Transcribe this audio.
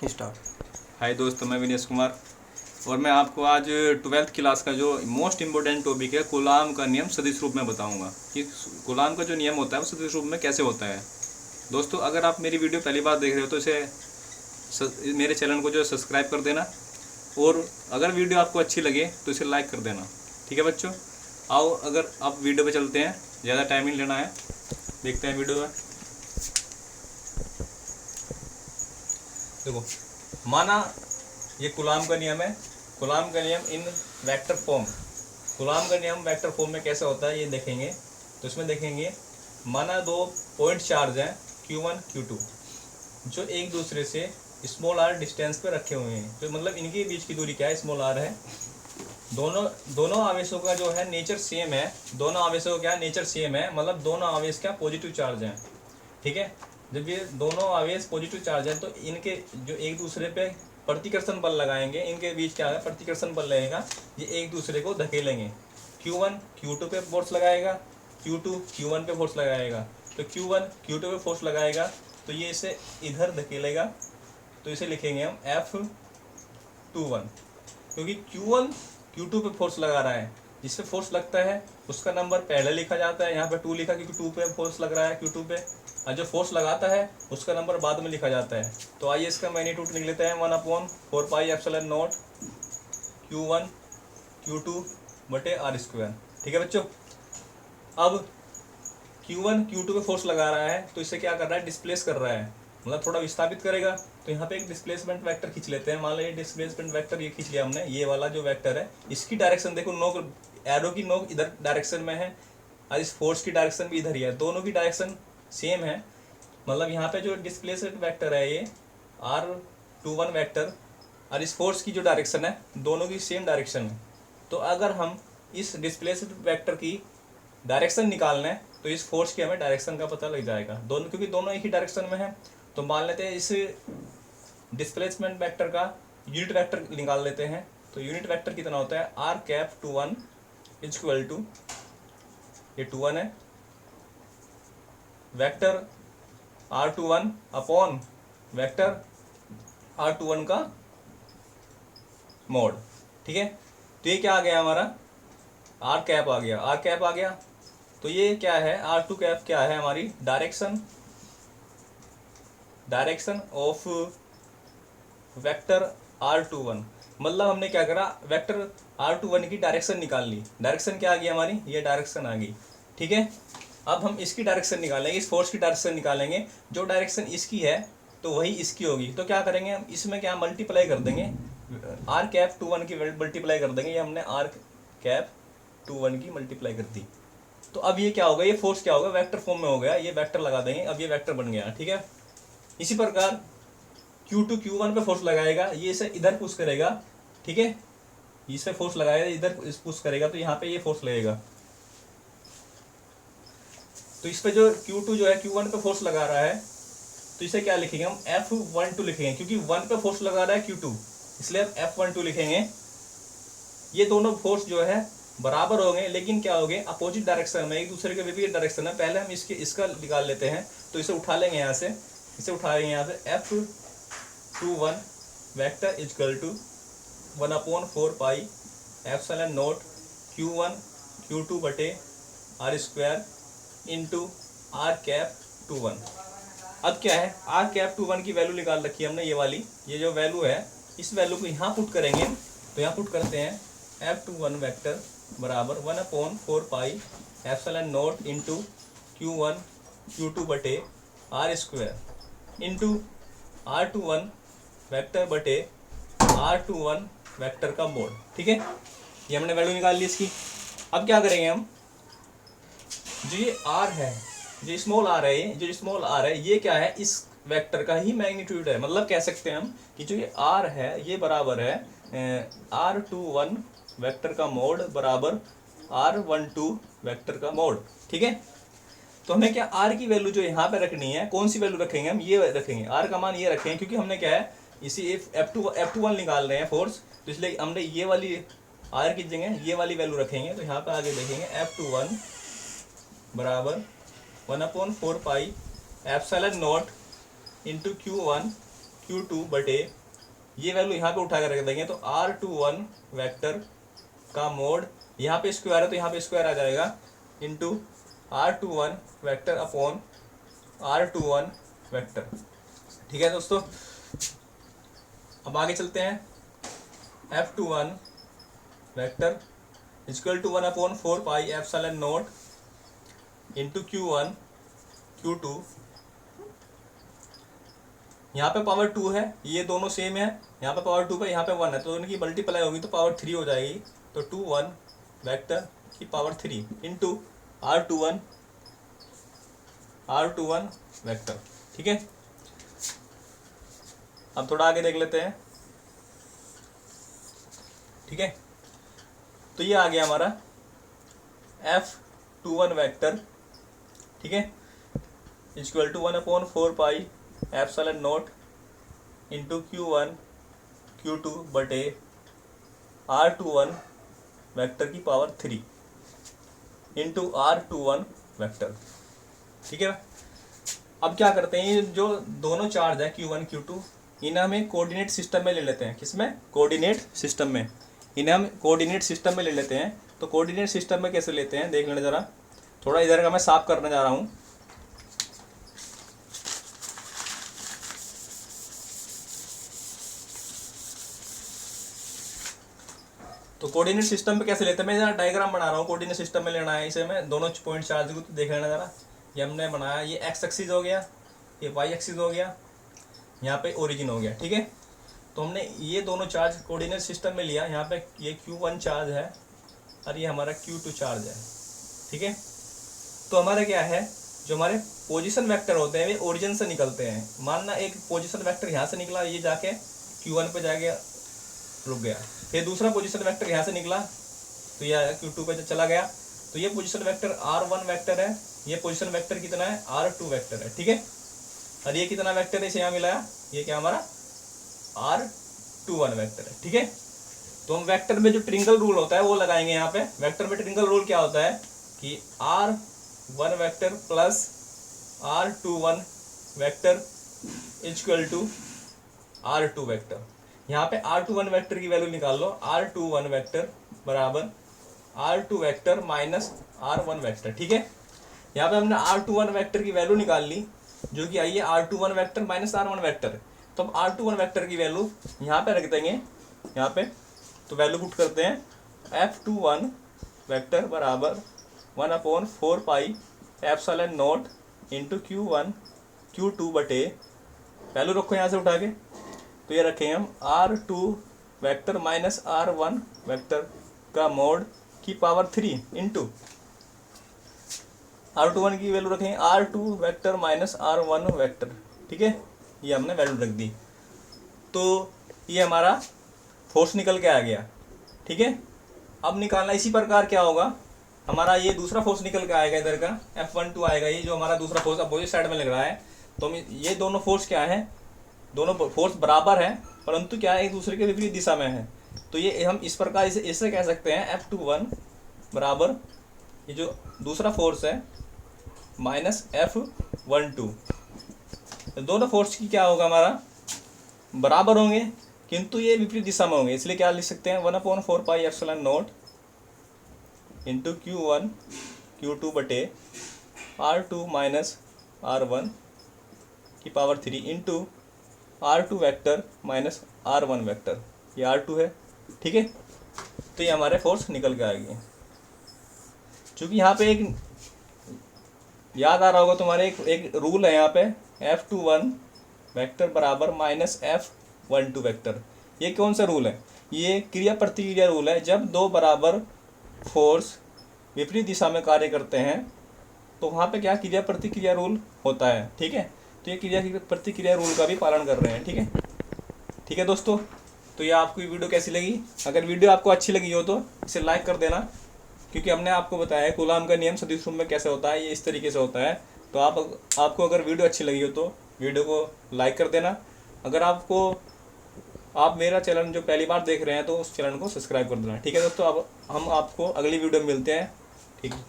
Start. हाय दोस्तों, मैं विनेश कुमार और मैं आपको आज 12th क्लास का जो मोस्ट इम्पोर्टेंट टॉपिक है कूलाम का नियम सदिश रूप में बताऊंगा कि कूलाम का जो नियम होता है वो सदिश रूप में कैसे होता है। दोस्तों, अगर आप मेरी वीडियो पहली बार देख रहे हो तो मेरे चैनल को जो सब्सक्राइब कर देना और अगर वीडियो आपको अच्छी लगे तो इसे लाइक कर देना। ठीक है बच्चों, आओ अगर आप वीडियो पे चलते हैं, ज़्यादा टाइम नहीं लेना है, देखते हैं वीडियो में। देखो, माना ये कूलाम का नियम है। कूलाम का नियम इन वेक्टर फॉर्म। कूलाम का नियम वेक्टर फॉर्म में कैसे होता है ये देखेंगे। तो इसमें देखेंगे, माना दो पॉइंट चार्ज हैं Q1 Q2 जो एक दूसरे से स्मॉल r डिस्टेंस पे रखे हुए हैं। तो मतलब इनके बीच की दूरी क्या है, स्मॉल r है। दोनों आवेशों का जो है नेचर सेम है। दोनों आवेशों का क्या नेचर सेम है, मतलब दोनों आवेश क्या पॉजिटिव चार्ज हैं। ठीक है, जब ये दोनों आवेश पॉजिटिव चार्ज है तो इनके जो एक दूसरे पे प्रतिकर्षण बल लगाएंगे, इनके बीच क्या है प्रतिकर्षण बल लगेगा, ये एक दूसरे को धकेलेंगे। Q1 Q2 पे फोर्स लगाएगा, Q2 Q1 पे फोर्स लगाएगा। तो Q1 Q2 पे फोर्स लगाएगा तो ये इसे इधर धकेलेगा, तो इसे लिखेंगे हम F21, क्योंकि Q1 Q2 पे फोर्स लगा रहा है। जिससे फोर्स लगता है उसका नंबर पहले लिखा जाता है, यहाँ पे 2 लिखा क्योंकि 2 पे फोर्स लग रहा है Q2 पे, और जो फोर्स लगाता है उसका नंबर बाद में लिखा जाता है। तो आइए इसका मैग्नीट्यूड लिख लेते हैं 1/4πε0 Q1 Q2 बटे r²। ठीक है बच्चों, अब Q1 Q2 पे फोर्स लगा रहा है तो इसे क्या कर रहा है, डिस्प्लेस कर रहा है, मतलब थोड़ा विस्थापित करेगा। तो यहाँ पे एक डिस्प्लेसमेंट वेक्टर खींच लेते हैं। मान लो ये डिस्प्लेसमेंट वेक्टर ये खींच लिया हमने, ये वाला जो वेक्टर है इसकी डायरेक्शन देखो, नोक एरो की नोक इधर डायरेक्शन में है और इस फोर्स की डायरेक्शन भी इधर ही है, दोनों की डायरेक्शन सेम है। मतलब यहाँ पे जो डिस्प्लेसमेंट वेक्टर है ये R21 वेक्टर और इस फोर्स की जो डायरेक्शन है दोनों की सेम डायरेक्शन है। तो अगर हम इस डिस्प्लेसमेंट वेक्टर की डायरेक्शन निकालना है तो इस फोर्स की हमें डायरेक्शन का पता लग जाएगा, दोनों क्योंकि दोनों एक ही डायरेक्शन में है। तो मान लेते हैं इस डिस्प्लेसमेंट वेक्टर का यूनिट वेक्टर निकाल लेते हैं। तो यूनिट वेक्टर कितना होता है, r∩21 इक्वल टू, ये 21 है, vector R21 upon vector R21 का मोड। ठीक है, तो ये क्या आ गया हमारा, r कैप आ गया, r कैप आ गया। तो ये क्या है, R2 कैप क्या है हमारी डायरेक्शन ऑफ वेक्टर R21। मतलब हमने क्या करा, वेक्टर R21 की डायरेक्शन निकाल ली। डायरेक्शन क्या आ गई हमारी, ये डायरेक्शन आ गई। ठीक है, अब हम इसकी डायरेक्शन निकालेंगे, इस फोर्स की डायरेक्शन निकालेंगे। जो डायरेक्शन इसकी है तो वही इसकी होगी। तो क्या करेंगे हम, इसमें क्या मल्टीप्लाई कर देंगे, r∩21 की मल्टीप्लाई कर देंगे। ये हमने r∩21 की मल्टीप्लाई कर दी। तो अब ये क्या होगा, ये फोर्स क्या होगा, वेक्टर फॉर्म में हो गया, ये वेक्टर लगा देंगे, अब ये वेक्टर बन गया। ठीक है, इसी प्रकार Q2 Q1 पे फोर्स लगाएगा, ये इसे इधर पुश करेगा। ठीक है, इसे फोर्स लगाएगा, इधर पुश करेगा, तो यहाँ पे ये फोर्स लगेगा। तो इस पे जो Q2 जो है Q1 पे फोर्स लगा रहा है, तो इसे क्या लिखेंगे हम, F12 लिखेंगे, क्योंकि 1 पे फोर्स लगा रहा है Q2, इसलिए हम F12 लिखेंगे। ये दोनों फोर्स जो है बराबर हो गए, लेकिन क्या हो गए, अपोजिट डायरेक्शन में, एक दूसरे के विपरीत डायरेक्शन में। पहले हम इसका निकाल लेते हैं। तो इसे उठा लेंगे यहाँ से, इसे उठाएंगे यहाँ से, F21 vector equal to 1/4πε0 Q1 Q2 बटे r² इंटू r∩21। अब क्या है, r∩21 की वैल्यू निकाल रखी है हमने, ये वाली, ये जो वैल्यू है इस वैल्यू को यहाँ पुट करेंगे। तो यहाँ पुट करते हैं, F21 वेक्टर बराबर 1/4πε0 इंटू Q1 Q2 बटे r² इंटू R21 वेक्टर बटे R21 वेक्टर का मोड। ठीक है, ये हमने वैल्यू निकाल ली इसकी। अब क्या करेंगे हम, जो ये r है, जो स्मॉल r है, जो स्मॉल r है ये क्या है, इस वेक्टर का ही मैग्नीट्यूड है। मतलब कह सकते हैं हम कि जो ये r है ये बराबर है R21 वेक्टर का मोड बराबर R12 वेक्टर का मोड। ठीक है, तो हमें क्या r की वैल्यू जो यहाँ पे रखनी है, कौन सी वैल्यू रखेंगे हम, ये रखेंगे, r का मान ये रखेंगे, क्योंकि हमने क्या है इसी F21 निकाल रहे हैं फोर्स, तो इसलिए हमने ये वाली r की जगह ये वाली वैल्यू रखेंगे। तो यहाँ पे आगे देखेंगे F21 बराबर 1/4πε0 इंटू Q1 Q2 बटे, ये वैल्यू यहाँ पे उठा कर रख देंगे तो R21 वेक्टर का मोड, यहाँ पे स्क्वायर है तो यहाँ पे स्क्वायर आ जाएगा, into R21 vector upon R21 vector. ठीक है दोस्तों, अब आगे चलते हैं। F21 vector equal to 1/4 pi epsilon naught into Q1 Q2, यहाँ पे पावर 2 है, ये दोनों सेम है, यहाँ पे पावर 2 पे यहाँ पे 1 है, तो इनकी मल्टीप्लाई होगी तो पावर 3 हो जाएगी, तो 21 वेक्टर की पावर 3 इंटू R21 वेक्टर। ठीक है, अब थोड़ा आगे देख लेते हैं। ठीक है, तो ये आ गया हमारा F21 वेक्टर। ठीक है, equal to 1/4 pi epsilon naught into Q1 Q2 बटे R21 वेक्टर की पावर 3 इंटू R21 वेक्टर। ठीक है, अब क्या करते हैं, ये जो दोनों चार्ज है Q1 Q2, इन्हें हमें कोऑर्डिनेट सिस्टम में ले लेते हैं। किसमें? कोऑर्डिनेट सिस्टम में। इन्हें हम कोऑर्डिनेट सिस्टम में ले लेते हैं। तो कोऑर्डिनेट सिस्टम में कैसे लेते हैं देख लेना ज़रा, थोड़ा इधर का मैं साफ करने जा रहा हूँ। तो कोऑर्डिनेट सिस्टम पे कैसे लेते हैं, मैं जरा डायग्राम बना रहा हूँ। कोऑर्डिनेट सिस्टम में लेना है इसे, मैं दोनों पॉइंट चार्ज को देख लेना ज़रा। ये हमने बनाया, ये एक्स एक्सिस हो गया, ये वाई एक्सिस हो गया, यहाँ पे ओरिजिन हो गया। ठीक है, तो हमने ये दोनों चार्ज कोऑर्डिनेट सिस्टम में लिया। यहाँ पे ये Q1 चार्ज है और ये हमारा Q2 चार्ज है। ठीक है, तो हमारा क्या है, जो हमारे पोजीशन वेक्टर होते हैं वे ओरिजिन से निकलते हैं। मानना एक पोजीशन वेक्टर यहाँ से निकला, ये जाके Q1 पे जाके रुक गया, फिर दूसरा पोजीशन वेक्टर यहाँ से निकला तो ये Q2 पे चला गया, तो ये पोजीशन वेक्टर R1 वेक्टर है, ये पोजीशन वेक्टर कितना है R2 वेक्टर है। ठीक है, और ये कितना वेक्टर है इसे यहाँ मिलाया, ये क्या हमारा R21 वेक्टर है। ठीक है, तो हम वेक्टर में जो ट्रिंगल रूल होता है वो लगाएंगे यहाँ पे। वेक्टर में ट्रिंगल रूल क्या होता है कि R1 vector plus R21 vector equal to R2 vector. यहाँ पे R21 वेक्टर की वैल्यू निकाल लो, R21 वेक्टर बराबर R2 vector minus R1 vector. ठीक है, यहाँ पे हमने R21 वेक्टर की वैल्यू निकाल ली, जो कि आई है R21 vector minus R1 vector. तो अब R21 वेक्टर की वैल्यू यहाँ पे रख देंगे, यहाँ पे तो वैल्यू पुट करते हैं। F21 वेक्टर बराबर 1/4 pi epsilon naught into Q1 Q2 बटे, वैल्यू रखो यहाँ से उठा के, तो ये रखेंगे हम R2 vector minus R1 vector का मोड की पावर 3 इंटू R21 की वैल्यू रखेंगे R2 vector minus R1 vector. ठीक है, ये हमने वैल्यू रख दी, तो ये हमारा फोर्स निकल के आ गया। ठीक है, अब निकालना इसी प्रकार क्या होगा, हमारा ये दूसरा फोर्स निकल के आएगा, इधर का F12 आएगा, ये जो हमारा दूसरा फोर्स अपोजिट साइड में लग रहा है। तो ये दोनों फोर्स क्या है, दोनों फोर्स बराबर है परंतु क्या है एक दूसरे के विपरीत दिशा में है। तो ये हम इस प्रकार इसे कह सकते हैं F21 बराबर ये जो दूसरा फोर्स है माइनस F12। दोनों फोर्स की क्या होगा, हमारा बराबर होंगे किंतु ये विपरीत दिशा में होंगे, इसलिए क्या लिख सकते हैं 1/4 pi epsilon naught into Q1 Q2 बटे R2 माइनस R1 की power 3 into R2 vector minus R1 vector, ये R2 है। ठीक है, तो ये हमारे फोर्स निकल के आएंगे। चूँकि यहाँ पे एक याद आ रहा होगा तुम्हारे, एक रूल है यहाँ पे F21 वेक्टर बराबर माइनस F12 वेक्टर। ये कौन सा रूल है, ये क्रिया प्रतिक्रिया रूल है। जब दो बराबर फोर्स विपरीत दिशा में कार्य करते हैं तो वहाँ पे क्या क्रिया प्रतिक्रिया रूल होता है। ठीक है, तो ये क्रिया प्रतिक्रिया रूल का भी पालन कर रहे हैं। ठीक है दोस्तों, तो ये आपको वीडियो कैसी लगी, अगर वीडियो आपको अच्छी लगी हो तो इसे लाइक कर देना, क्योंकि हमने आपको बताया है कूलाम का नियम सदिश रूप में कैसे होता है, ये इस तरीके से होता है। तो आपको अगर वीडियो अच्छी लगी हो तो वीडियो को लाइक कर देना। अगर आप मेरा चैनल जो पहली बार देख रहे हैं तो उस चैनल को सब्सक्राइब कर देना। ठीक है दोस्तों, अब हम आपको अगली वीडियो में मिलते हैं। ठीक है।